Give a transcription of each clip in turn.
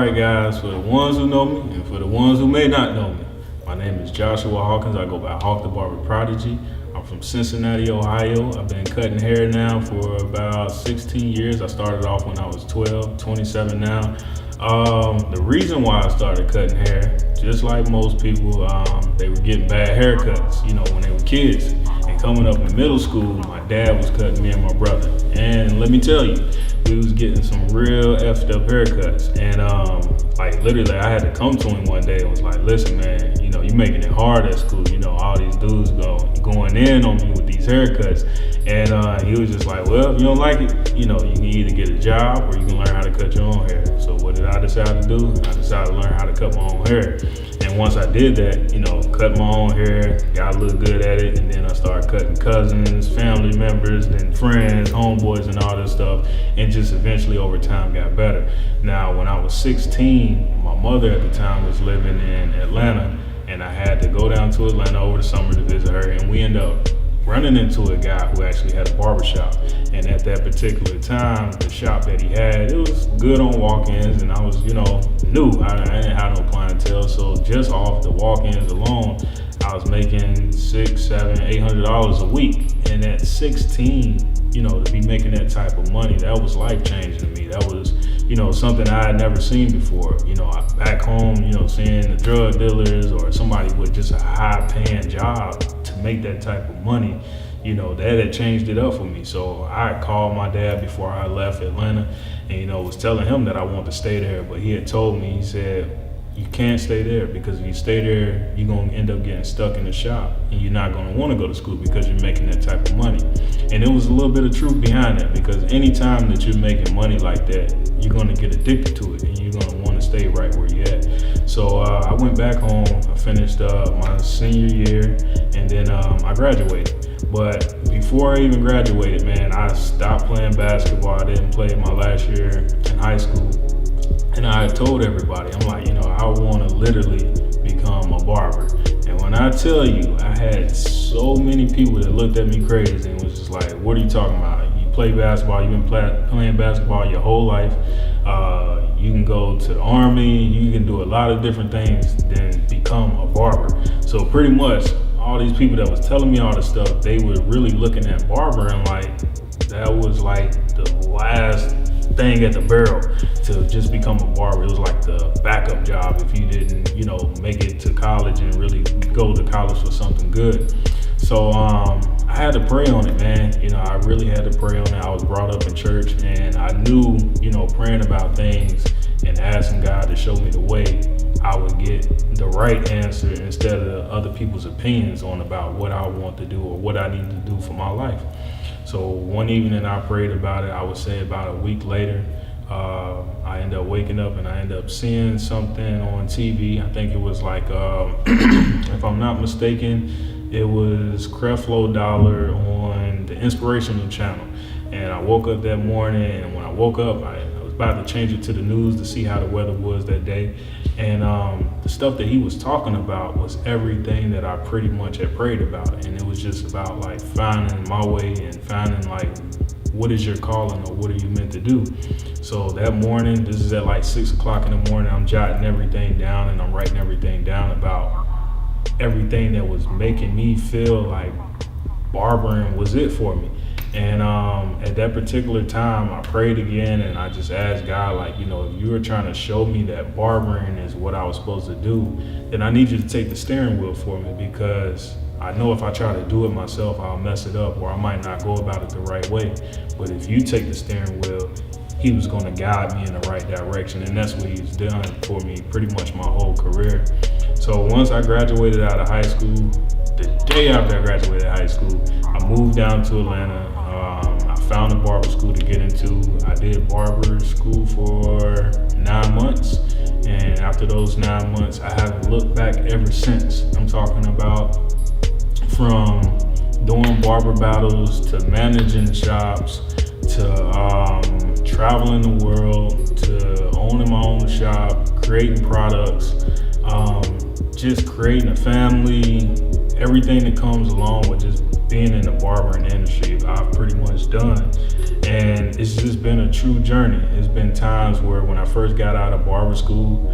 Alright guys, for the ones who know me and for the ones who may not know me, my name is Joshua Hawkins. I go by Hawk the Barber Prodigy. I'm from Cincinnati, Ohio. I've been cutting hair now for about 16 years. I started off when I was 12, 27 now. The reason why I started cutting hair, just like most people, they were getting bad haircuts, when they were kids. And coming up in middle school, my dad was cutting me and my brother. And let me tell you, we was getting some real effed up haircuts. And literally I had to come to him one day and was like, listen man, you making it hard at school. All these dudes going in on me with these haircuts. And he was just like, well, if you don't like it, you can either get a job or you can learn how to cut your own hair. So what did I decide to do? I decided to learn how to cut my own hair. And once I did that, cut my own hair, got a little good at it, and then I started cutting cousins, family members, then friends, homeboys, and all this stuff, and just eventually over time got better. Now, when I was 16, my mother at the time was living in Atlanta, and I had to go down to Atlanta over the summer to visit her, and we ended up running into a guy who actually had a barbershop. And at that particular time, the shop that he had, it was good on walk-ins, and I was, new. I didn't have no clientele, so just off the walk-ins alone, I was making $600, $700, $800 a week. And at 16, to be making that type of money, that was life-changing to me. That was, something I had never seen before. Back home, seeing the drug dealers or somebody with just a high-paying job to make that type of money, that had changed it up for me. So I called my dad before I left Atlanta and, was telling him that I wanted to stay there. But he had told me, he said, you can't stay there because if you stay there, you're going to end up getting stuck in the shop and you're not going to want to go to school because you're making that type of money. And there was a little bit of truth behind that, because anytime that you're making money like that, you're going to get addicted to it and you're going to want to stay right where you're at. So I went back home, I finished my senior year, and then I graduated. But before I even graduated, man, I stopped playing basketball. I didn't play my last year in high school. And I told everybody, I'm like, I want to literally become a barber. And when I tell you, I had so many people that looked at me crazy and was just like, what are you talking about? You play basketball, you've been playing basketball your whole life. You can go to the army, you can do a lot of different things than become a barber. So pretty much all these people that was telling me all this stuff, they were really looking at barber and like, that was like the last thing at the barrel to just become a barber. It was like the backup job if you didn't, make it to college and really go to college for something good. So I had to pray on it, man. I really had to pray on it. I was brought up in church and I knew, praying about things and asking God to show me the way, I would get the right answer instead of other people's opinions on about what I want to do or what I need to do for my life. So one evening I prayed about it. I would say about a week later, I ended up waking up and I ended up seeing something on TV. I think it was like, if I'm not mistaken, it was Creflo Dollar on the Inspirational Channel. And I woke up that morning, and when I woke up, I was about to change it to the news to see how the weather was that day. And the stuff that he was talking about was everything that I pretty much had prayed about. And it was just about like finding my way and finding like, what is your calling or what are you meant to do? So that morning, this is at like 6 o'clock in the morning, I'm jotting everything down and I'm writing everything down about everything that was making me feel like barbering was it for me. And at that particular time, I prayed again and I just asked God, like, if you were trying to show me that barbering is what I was supposed to do, then I need you to take the steering wheel for me, because I know if I try to do it myself, I'll mess it up or I might not go about it the right way. But if you take the steering wheel, he was going to guide me in the right direction. And that's what he's done for me pretty much my whole career. So once I graduated out of high school, the day after I graduated high school, I moved down to Atlanta. I found a barber school to get into. I did barber school for 9 months. And after those 9 months, I haven't looked back ever since. I'm talking about from doing barber battles to managing shops to traveling the world to owning my own shop, creating products, just creating a family, everything that comes along with just being in the barbering industry, I've pretty much done. And it's just been a true journey. It's been times where when I first got out of barber school,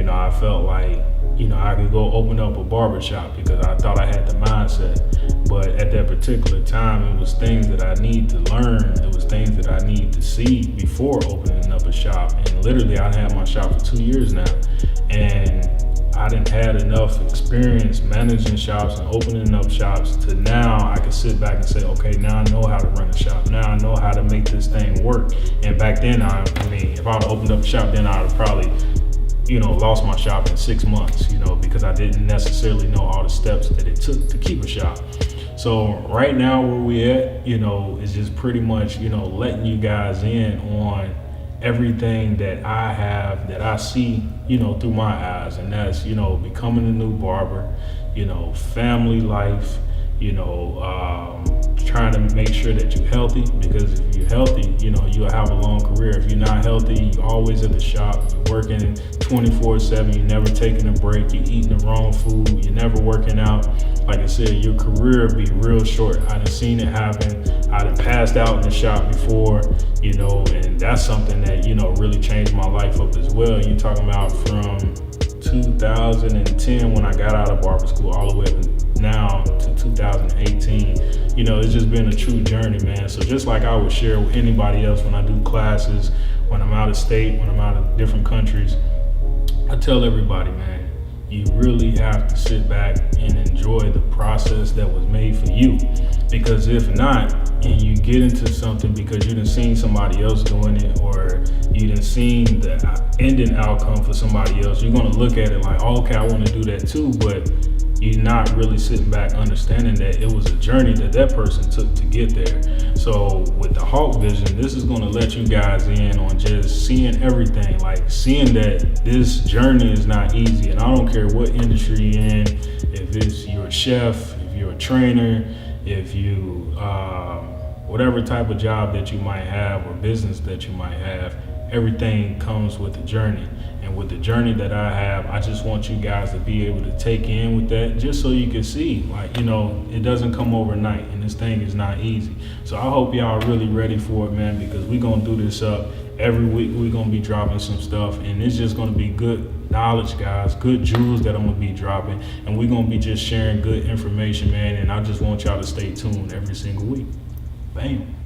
I felt like, I could go open up a barber shop because I thought I had the mindset. But at that particular time, it was things that I need to learn. It was things that I need to see before opening up a shop. And literally, I had my shop for 2 years now. And I didn't had enough experience managing shops and opening up shops to now I can sit back and say, okay, now I know how to run a shop. Now I know how to make this thing work. And back then, I mean, if I would have opened up a shop, then I would have probably, lost my shop in 6 months, because I didn't necessarily know all the steps that it took to keep a shop. So right now where we at, is just pretty much, letting you guys in on everything that I have, that I see, through my eyes. And that's, becoming a new barber, family life, trying to make sure that you're healthy, because if you're healthy, you'll have a long career. If you're not healthy, you're always at the shop, you're working 24/7, you're never taking a break, you're eating the wrong food, you're never working out. Like I said, your career will be real short. I done seen it happen. I done passed out in the shop before, and that's something that, really changed my life up as well. You're talking about from 2010 when I got out of barber school all the way up now to 2018. It's just been a true journey, man. So just like I would share with anybody else when I do classes, when I'm out of state, when I'm out of different countries, I tell everybody, man, you really have to sit back and enjoy the process that was made for you. Because if not, and you get into something because you done seen somebody else doing it, or you done seen the ending outcome for somebody else, you're gonna look at it like, oh, okay, I wanna do that too, but you're not really sitting back understanding that it was a journey that person took to get there. So with the Hawk Vision, this is gonna let you guys in on just seeing everything, like seeing that this journey is not easy. And I don't care what industry you're in, if you're a chef, if you're a trainer, if you, whatever type of job that you might have or business that you might have, everything comes with a journey. And with the journey that I have, I just want you guys to be able to take in with that, just so you can see, like, it doesn't come overnight, and this thing is not easy. So I hope y'all are really ready for it, man, because we're gonna do this up every week. We're gonna be dropping some stuff, and it's just gonna be good knowledge, guys, good jewels that I'm gonna be dropping, and we're gonna be just sharing good information, man. And I just want y'all to stay tuned every single week. Bam.